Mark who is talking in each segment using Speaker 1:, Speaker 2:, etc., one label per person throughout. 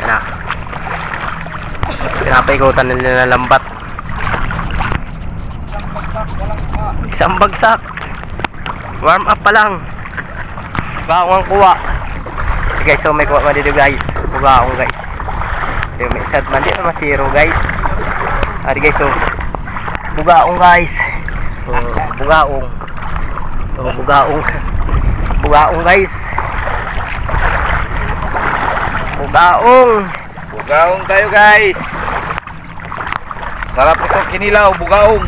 Speaker 1: Yan na. Pinapaikutan nila ng lambat. Isang bagsak. Warm up pa lang. Bugaong ang kuha. Guys, so may kuha man dito guys. Bugaong guys. Yung may sad man dito masiro guys. Ari guys, so bugaong guys. Bugaong. So bugaong. Bugaong guys. Bugaong.
Speaker 2: Bugaong tayo guys. Sarap ito kinilaw, bugaong.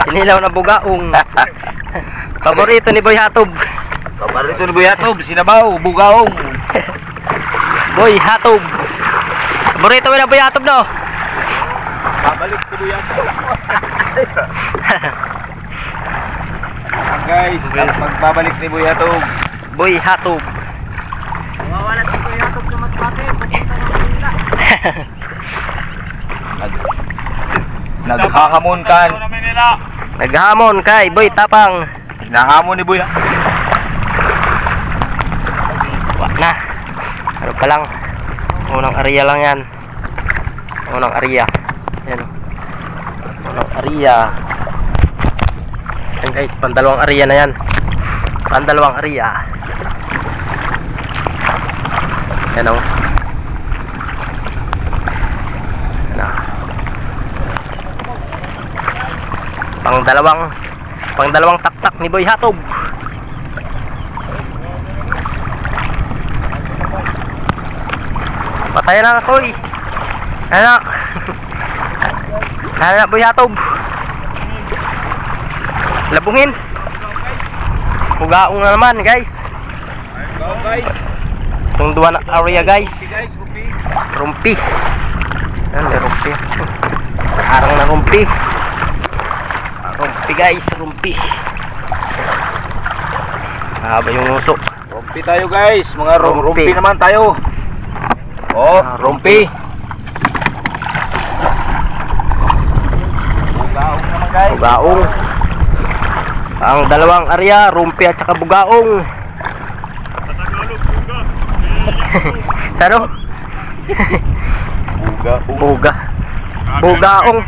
Speaker 1: Kinilaw na bugaong. Paborito ni Boy Hatob.
Speaker 2: Paborito ni Boy Hatob, sinabaw, bugaong.
Speaker 1: Boy Hatob. Paborito mo na Boy Hatob, no?
Speaker 2: Babalik si Boy Hatob. Guys, magbabalik ni Boy Hatob.
Speaker 1: Boy Hatob.
Speaker 3: Mawawala si Boy Hatob na mas bate. Papunta ng Manila.
Speaker 2: Naghahamon kan.
Speaker 1: Naghamon kay Boy Tapang.
Speaker 2: Hinahamon ni Boy.
Speaker 1: Wala na. Ano pa lang. Unang area lang yan. Unang area. Yan. Unang area. Yan guys, pandalawang area na yan. Pandalawang area. Yan o. Pangdalawang taktak ni Boy Hatob. Patayan na ako eh. Anak. Anak Boy Hatob. Labungin. Bugaong na naman guys. Itong dua na area guys. Rumpi. Yan, may rumpi. Arang na rumpi. Rumpi guys, rumpi. Haba yung usok.
Speaker 2: Rumpi tayo guys, mga rumpi naman tayo. Oh, rumpi. Bugaong naman guys.
Speaker 1: Bugaong. Ang dalawang area, rumpi at saka bugaong. Sano? Buga. Bugaong.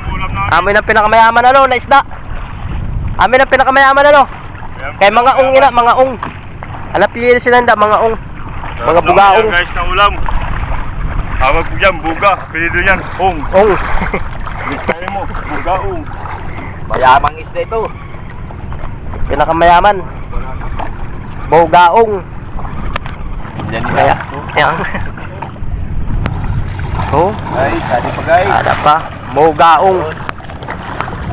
Speaker 1: Amin ang pinakamayaman ano, na isda. Amin ang pinakamayaman ano. Kay mga ong ina, mga ong. Hanap pili sila nda, mga ong. Mga bugaong.
Speaker 4: Guys, na ulam. Tawag ko yan, buga. Pilido yan, ong.
Speaker 1: Ong.
Speaker 4: Kaya mo, bugaong.
Speaker 2: Mayamang isda ito.
Speaker 1: Pinakamayaman. Bugaong.
Speaker 2: Yan
Speaker 1: Kaya, yan. Oh,
Speaker 2: guys, ano pa guys?
Speaker 1: ada pa. Bugaong.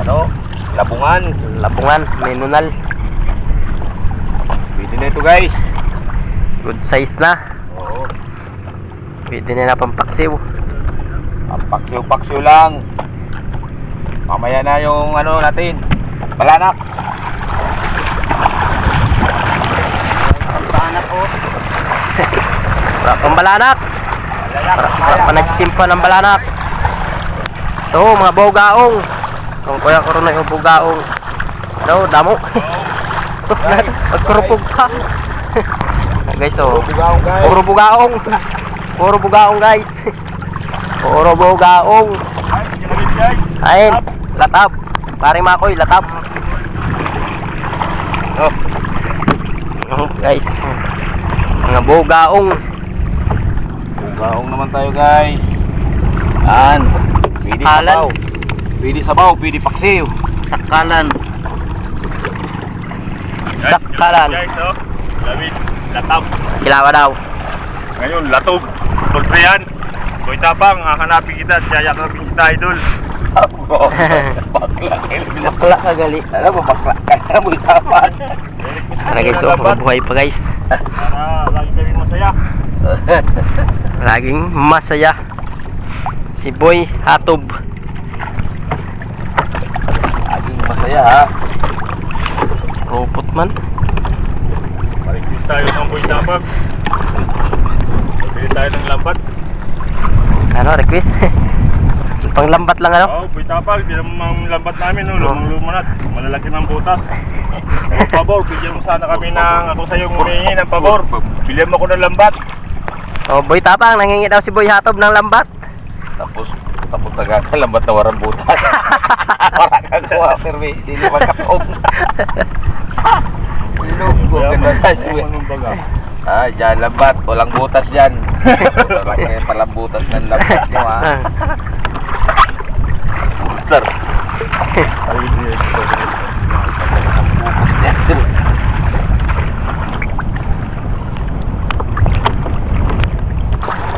Speaker 2: Ano? Labungan.
Speaker 1: Labungan, minunal.
Speaker 2: Pwede na ito guys.
Speaker 1: Good size na.
Speaker 2: Oo.
Speaker 1: Pwede na pampaksiw.
Speaker 2: Ang paksiw-paksiw lang. Mamaya na yung ano natin. Balanak.
Speaker 3: Panak o.
Speaker 1: Wala pang balanak. Wala pa nagtimpa ng balanak. Ito, mga bugaong. Kung kaya ko rin yung bugaong. Ano, damo. Pagkurupog pa. Guys, oh.
Speaker 2: Bugaong guys.
Speaker 1: Puro bugaong. Puro bugaong guys. Puro bugaong. Ayun, latab. Paring makoy, latab. Oh. Oh, guys. Mga bugaong.
Speaker 2: Bugaong naman tayo guys. Yan. Pwede
Speaker 1: Sakalan.
Speaker 2: sabaw. Pwede sabaw, pwede paksiw.
Speaker 1: Sakalan.
Speaker 4: Guys,
Speaker 1: Sakalan.
Speaker 4: guys, oh. David, latap.
Speaker 1: Kilawa daw.
Speaker 4: Ngayon, latob. Pagka yan. Boy Tapang, hahanapin kita. Yayakapin kita, idol.
Speaker 2: Bakla.
Speaker 1: Bakla ka gali.
Speaker 2: Alam mo, bakla. Kaya mo itapan.
Speaker 1: Ano guys, so buhay pa guys.
Speaker 4: Para lagi kami masaya.
Speaker 1: Laging masaya. Si Boy Hatob.
Speaker 2: Laging masaya ha.
Speaker 1: Robot man.
Speaker 4: Marikis tayo ng Boy Tapang. Pili tayo ng lambat.
Speaker 1: Ano, request? Panglambat lang ano?
Speaker 4: Oh, Boy Tapang, di naman lambat namin. No? Lumang-lumanat. Malalaki ng butas. Pabor, bigyan mo sana kami ng, ako sa'yo humingi ng pabor. Bilhan mo ko ng lambat.
Speaker 1: Oh, Boy Tapang, nangingi daw si Boy Hatob ng lambat.
Speaker 2: Tapos nagkakalambat na waran butas. Wala ka kuha, pero hindi naman kakaong. Ilugog ka na sa siya. Ah, dyan lambat. Walang butas yan. Walang kaya palang butas ng lambat nyo, ha. Butler.
Speaker 1: Yan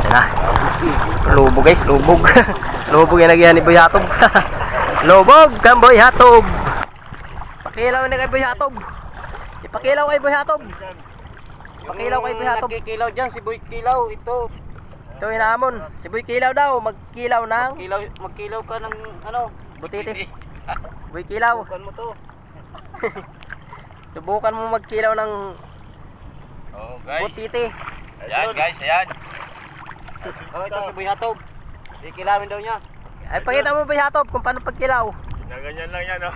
Speaker 1: na. Lubog guys, lubog. Lubog yung nagyan ni Boy Hatob. Lubog kang Boy Hatob. Pakilaw na kay Boy Hatob. Ipakilaw kay Boy Hatob. Pakilaw kay Boy Hatob.
Speaker 3: Nagkikilaw dyan, si Boy Kilaw. Ito.
Speaker 1: Ito hinahamon. Si Boy Kilaw daw, magkilaw ng
Speaker 3: Magkilaw ka ng ano.
Speaker 1: butiti. Boy Kilaw.
Speaker 3: Bukan mo to.
Speaker 1: Subukan mo magkilaw ng
Speaker 2: Oh, guys.
Speaker 1: butiti.
Speaker 2: Ayan, guys. Ayan.
Speaker 3: Oh, ito si Boy Hatob. Ikilawin daw niya.
Speaker 1: Ay, pakita mo Boy Hatob kung paano pagkilaw.
Speaker 4: Ganyan lang yan, oh.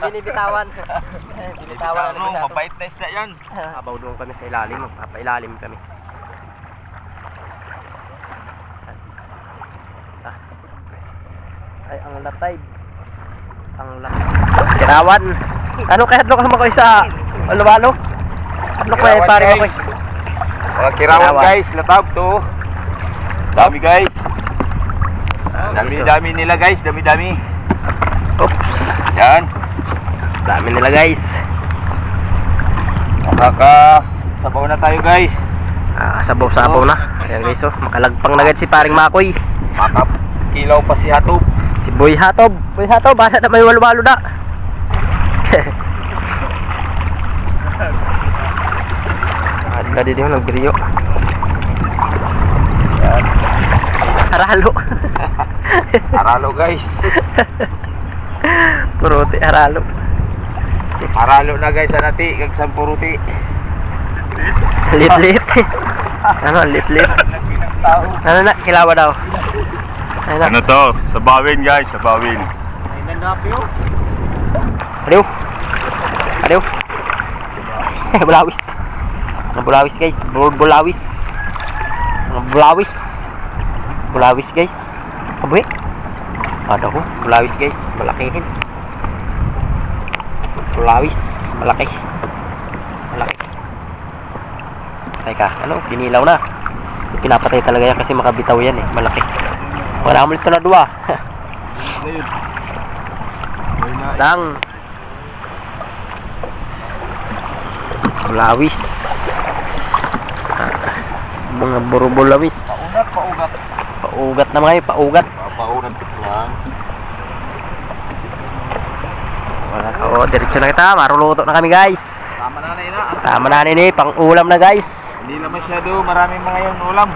Speaker 1: Binibitawan. Binibitawan na
Speaker 2: Ano,
Speaker 1: Boy Hatob.
Speaker 2: mapait na isda yan.
Speaker 1: Abaw doon kami sa ilalim, magpapailalim kami. Ay, ang latay. Ang latay. Kirawan. Ano kaya hadlok naman kayo sa Alubalo? Hadlok kayo
Speaker 2: Kirawan,
Speaker 1: pare
Speaker 2: guys.
Speaker 1: ako.
Speaker 2: Mga kirawan,
Speaker 1: Kirawan.
Speaker 2: guys. Latab to. Dami, guys. Dami-dami nila, guys. Dami-dami.
Speaker 1: Oops.
Speaker 2: Yan.
Speaker 1: Dami nila guys.
Speaker 2: Makakasabaw na tayo, guys.
Speaker 1: Sabaw-sabaw na. Ayan guys, oh. Makalagpang na agad si paring Makoy.
Speaker 2: Makakilaw pa si Hatob.
Speaker 1: Si Boy Hatob. Boy Hatob, basta na may walo-walo na. Adla din yung nagbiriyo.
Speaker 2: Yan.
Speaker 1: Haralo.
Speaker 2: Aralo, guys.
Speaker 1: Puruti, haralo.
Speaker 2: Aralo na, guys. Anati, kagsampuruti.
Speaker 1: Lit-lit. Ano, lit-lit. Ano na, kilawa daw. Ano na.
Speaker 4: Ano to? Sabawin, guys. Sabawin.
Speaker 3: Ay, nandapyo.
Speaker 1: Adiyo. Adiyo. Bulawis. Ang bulawis guys. Bulawis. Ang bulawis. Bulawis guys. Kabuhi. Ada ko. Bulawis guys. Malakihin. Bulawis. Malaki. Malaki. Teka. Ano? Pinilaw na. Pinapatay talaga yan kasi makabitaw yan eh. Malaki. Wala mo ito na dua. Lang. Bulawis. Mga burubulawis.
Speaker 2: Paugat.
Speaker 1: Paugat na mga yun, paugat.
Speaker 2: Paugat lang.
Speaker 1: Wala. Oo, diretso na kita. Maruluto na kami guys.
Speaker 2: Tama na na yun, ha?
Speaker 1: Tama na nini, pang ulam na guys.
Speaker 2: Hindi na masyado. Maraming mga yung ulam.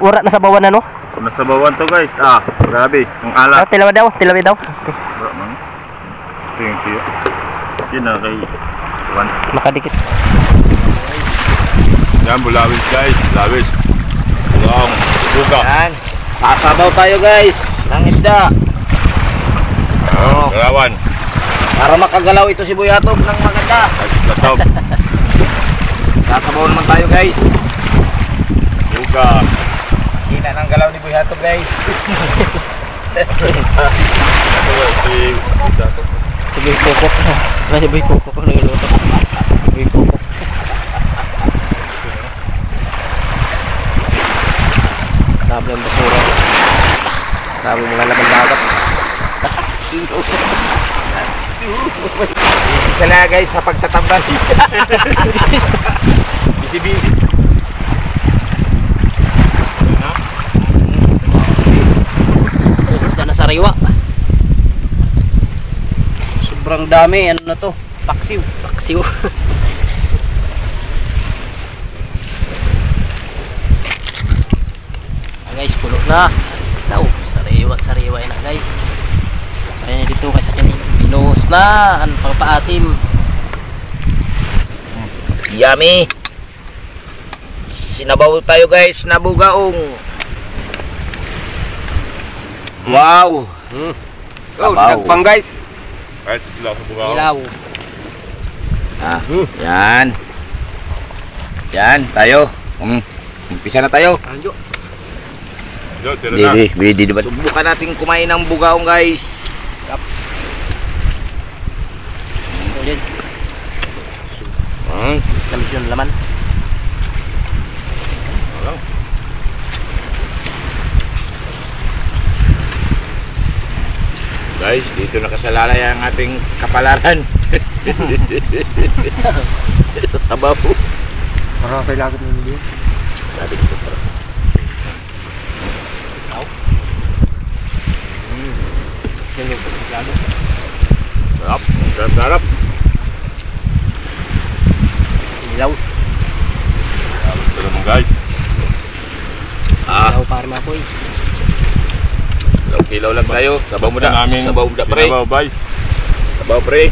Speaker 1: Ura na sa bawan na no?
Speaker 4: Nasabawan to, guys. Ah, grabe. Ang alat.
Speaker 1: Tilawi daw, tilawi daw.
Speaker 4: Bro, man. Thank you. Yun na kay Juan.
Speaker 1: Makadikit.
Speaker 4: Yan, bulawis, guys. Bulawis. Bugang. Buga.
Speaker 2: Yan. Sasabaw tayo, guys. Ng isda.
Speaker 4: Oh, Rawan.
Speaker 2: Para makagalaw ito si Boy Hatob ng maganda.
Speaker 4: Latob.
Speaker 2: Sasabaw naman tayo, guys.
Speaker 4: Buga.
Speaker 2: Hina ng galaw ni Boy Hatob, guys.
Speaker 1: Si Boy Coco. Si Boy Coco ko nagluluto. Boy Coco. Sabi ng basura. Sabi mga laman dagat.
Speaker 2: Isa na, guys, sa pagtatambal. Busy-busy.
Speaker 1: Punta na sa riwa.
Speaker 3: Sobrang dami. Ano na to? Paksiw.
Speaker 1: Paksiw. Guys, pulo na. Daw, sariwa na guys. Kaya dito kasi binuhos na ang pangpaasim.
Speaker 2: Yummy. Sinabaw tayo, guys, na bugaong. Wow. Sabaw. Nagpang, guys.
Speaker 4: Guys, ilaw sa bugaw.
Speaker 1: Ilaw.
Speaker 2: Ah, yan. Yan, tayo. Umpisa na tayo.
Speaker 3: Anjo.
Speaker 4: Jo, tira na.
Speaker 2: Di ba? Subukan natin kumain ng bugaong, guys.
Speaker 1: Ulit. Tamis yung laman.
Speaker 2: Guys, dito nakasalalay ang ating kapalaran. Sa sabaw.
Speaker 1: Parang kailangan mo yun.
Speaker 2: Sabi ko pa.
Speaker 1: Yan yung pagkaklado.
Speaker 2: Sarap. Sarap.
Speaker 1: Ilaw.
Speaker 4: Ito naman guys.
Speaker 1: Ilaw para mapoy.
Speaker 2: Kilaw lang tayo. Sabaw mo na.
Speaker 4: Namin
Speaker 2: Sabaw mo na, pre.
Speaker 4: sinabaw, guys.
Speaker 2: Sabaw, pre.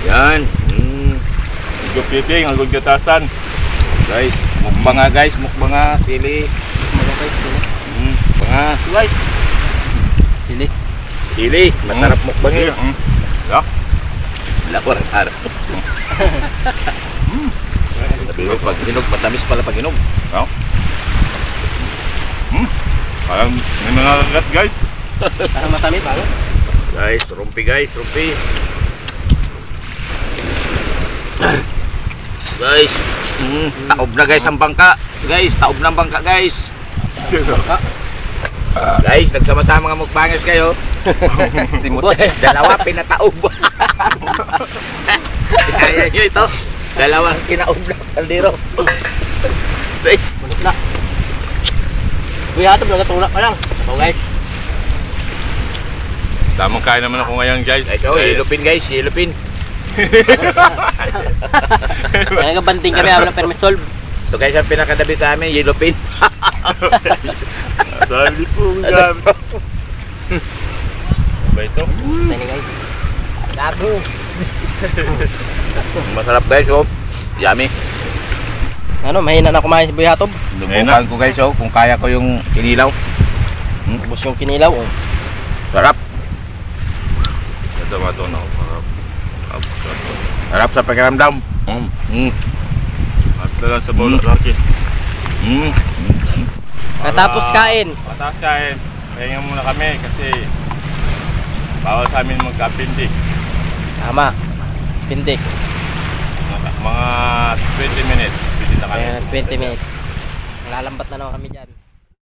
Speaker 2: Yan.
Speaker 4: Good piting, ang good gatasan.
Speaker 2: Guys, mukbang nga, guys. Mukbang nga. Sili.
Speaker 1: Malakay.
Speaker 2: Mga.
Speaker 1: Guys. Sili.
Speaker 2: Sili. Masarap mukbang eh.
Speaker 4: Yeah.
Speaker 2: Lakor. Harap. Sabi ko, pag hinog, matamis pala pag hinog.
Speaker 4: Parang may mga kagat guys.
Speaker 1: Parang matamis ba?
Speaker 2: Guys, rumpi guys, rumpi. Guys, taob na guys ang bangka. Guys, taob na ang bangka guys. Guys, nagsama-sama nga mukbangers kayo.
Speaker 1: Boss.
Speaker 2: Dalawa pinataob. Kaya nyo ito. Dalawang kinaob na kaldero.
Speaker 1: Manok na. Kuya, ito nagatulak ka lang. So guys.
Speaker 4: Tamang kain naman ako ngayon guys.
Speaker 2: Ito, yelupin guys, yelupin.
Speaker 1: Kaya nagabanting kami habang permisolve.
Speaker 2: Ito guys ang pinakadabi sa amin, yelupin.
Speaker 4: Sabi po gamit. Ba ito?
Speaker 1: Tani guys. Gago.
Speaker 2: Masarap guys, oh. Yummy.
Speaker 1: Ano, mahina na kumain si Boy Hatob.
Speaker 2: Lubukan ko guys, oh, kung kaya ko yung kinilaw.
Speaker 1: Ubus yung kinilaw. Oh.
Speaker 2: Sarap.
Speaker 4: Ito mato na ako.
Speaker 2: Sarap sa pakiramdam.
Speaker 4: At lang sa bawal Rocky.
Speaker 1: Katapos kain.
Speaker 4: Pataas kain. Pahinga muna kami kasi bawal sa amin magka-appendix.
Speaker 1: Tama. Appendix.
Speaker 4: Mga 20 minutes. Pwede na kami.
Speaker 1: Ayan, 20 minutes. Lalambat na naman kami dyan.